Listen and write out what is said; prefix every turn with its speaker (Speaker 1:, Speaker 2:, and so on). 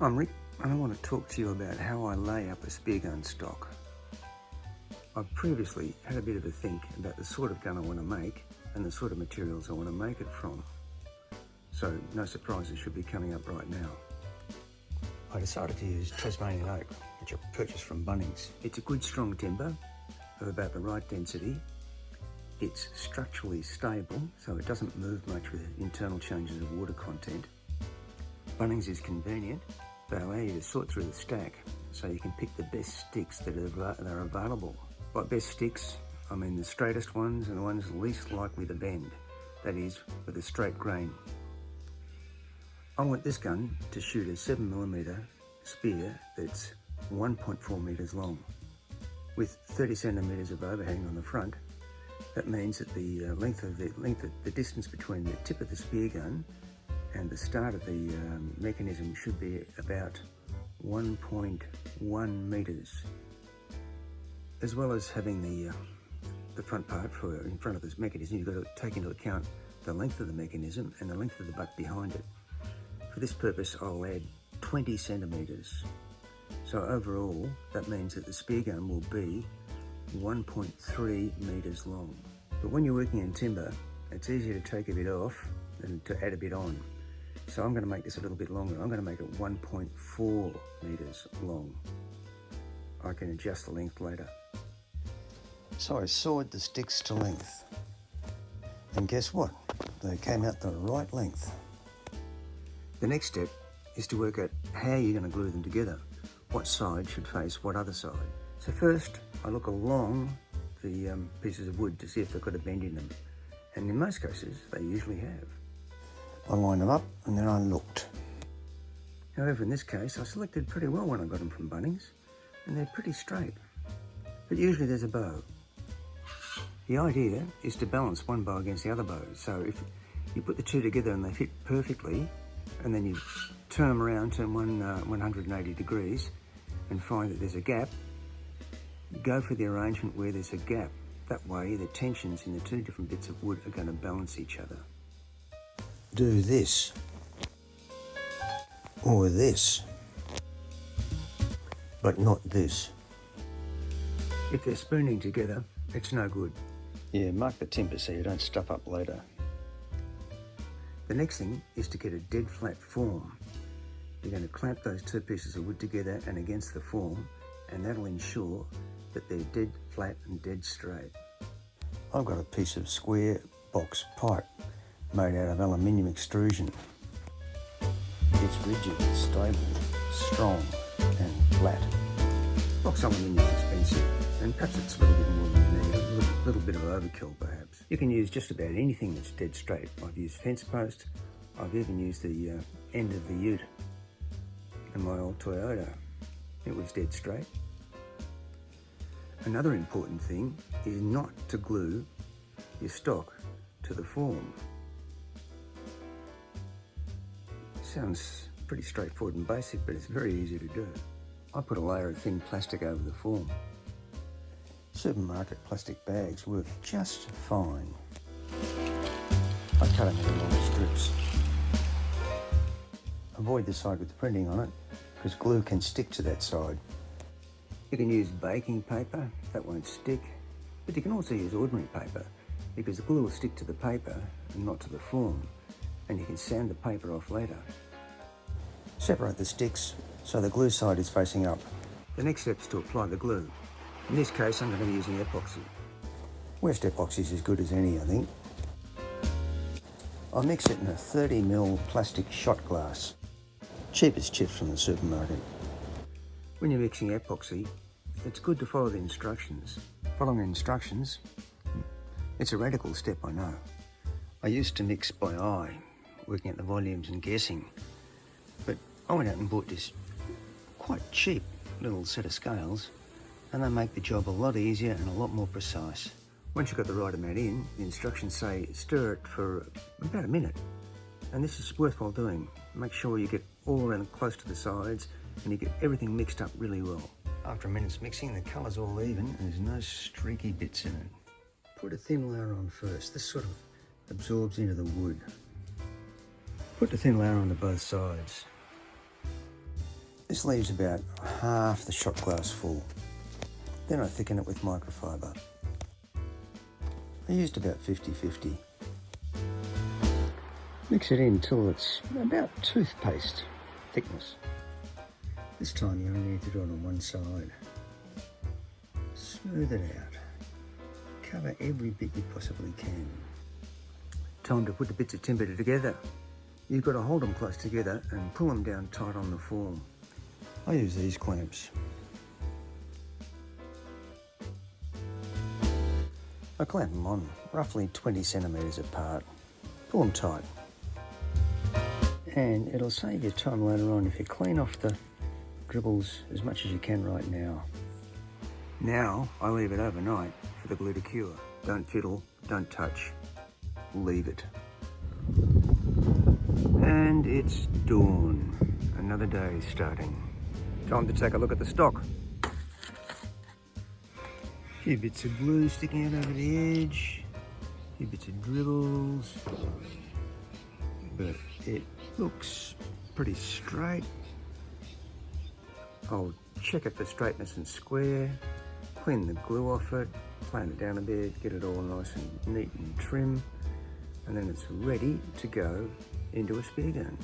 Speaker 1: I'm Rick, and I want to talk to you about how I lay up a speargun stock. I've previously had a bit of a think about the sort of gun I want to make and the sort of materials I want to make it from. So no surprises should be coming up right now. I decided to use Tasmanian oak, which I purchased from Bunnings. It's a good strong timber of about the right density. It's structurally stable, so it doesn't move much with internal changes of water content. Bunnings is convenient. They allow you to sort through the stack, so you can pick the best sticks that are available. By best sticks, I mean the straightest ones and the ones least likely to bend, that is, with a straight grain. I want this gun to shoot a 7mm spear that's 1.4 metres long. With 30 centimetres of overhang on the front, that means that the distance between the tip of the spear gun and the start of the mechanism should be about 1.1 metres. As well as having the front part in front of this mechanism, you've got to take into account the length of the mechanism and the length of the butt behind it. For this purpose, I'll add 20 centimetres. So overall, that means that the spear gun will be 1.3 metres long. But when you're working in timber, it's easier to take a bit off than to add a bit on. So I'm going to make this a little bit longer. I'm going to make it 1.4 metres long. I can adjust the length later. So I sawed the sticks to length. And guess what? They came out the right length. The next step is to work out how you're going to glue them together. What side should face what other side. So first, I look along the pieces of wood to see if they've got a bend in them. And in most cases, they usually have. I lined them up and then I looked. However, in this case, I selected pretty well when I got them from Bunnings, and they're pretty straight. But usually there's a bow. The idea is to balance one bow against the other bow. So if you put the two together and they fit perfectly, and then you turn them around, turn 180 degrees, and find that there's a gap, go for the arrangement where there's a gap. That way, the tensions in the two different bits of wood are going to balance each other. Do this, or this, but not this. If they're spooning together, it's no good. Yeah, mark the timber so you don't stuff up later. The next thing is to get a dead flat form. You're going to clamp those two pieces of wood together and against the form, and that'll ensure that they're dead flat and dead straight. I've got a piece of square box pipe made out of aluminium extrusion. It's rigid, stable, strong and flat. Box aluminium is expensive, and perhaps it's a little bit more than you need, a little bit of overkill perhaps. You can use just about anything that's dead straight. I've used fence post, I've even used the end of the ute in my old Toyota. It was dead straight. Another important thing is not to glue your stock to the form. Sounds pretty straightforward and basic, but it's very easy to do. I put a layer of thin plastic over the form. Supermarket plastic bags work just fine. I cut them into long strips. Avoid the side with the printing on it, because glue can stick to that side. You can use baking paper, that won't stick, but you can also use ordinary paper, because the glue will stick to the paper and not to the form, and you can sand the paper off later. Separate the sticks so the glue side is facing up. The next step is to apply the glue. In this case, I'm going to be using epoxy. West epoxy is as good as any, I think. I'll mix it in a 30mm plastic shot glass. Cheap as chips from the supermarket. When you're mixing epoxy, it's good to follow the instructions. Following the instructions, it's a radical step, I know. I used to mix by eye, working at the volumes and guessing, but I went out and bought this quite cheap little set of scales, and they make the job a lot easier and a lot more precise. Once you've got the right amount in, the instructions say stir it for about a minute, and this is worthwhile doing. Make sure you get all around close to the sides and you get everything mixed up really well. After a minute's mixing, the colour's all even and there's no streaky bits in it. Put a thin layer on first. This sort of absorbs into the wood. Put the thin layer onto both sides. This leaves about half the shot glass full. Then I thicken it with microfiber. I used about 50-50. Mix it in till it's about toothpaste thickness. This time you only need to do it on one side. Smooth it out. Cover every bit you possibly can. Time to put the bits of timber together. You've got to hold them close together and pull them down tight on the form. I use these clamps. I clamp them on roughly 20 centimetres apart. Pull them tight. And it'll save you time later on if you clean off the dribbles as much as you can right now. Now I leave it overnight for the glue to cure. Don't fiddle, don't touch, leave it. And it's dawn. Another day is starting. Time to take a look at the stock. A few bits of glue sticking out over the edge, a few bits of dribbles, but it looks pretty straight. I'll check it for straightness and square, clean the glue off it, plane it down a bit, get it all nice and neat and trim, and then it's ready to go into a spear gun.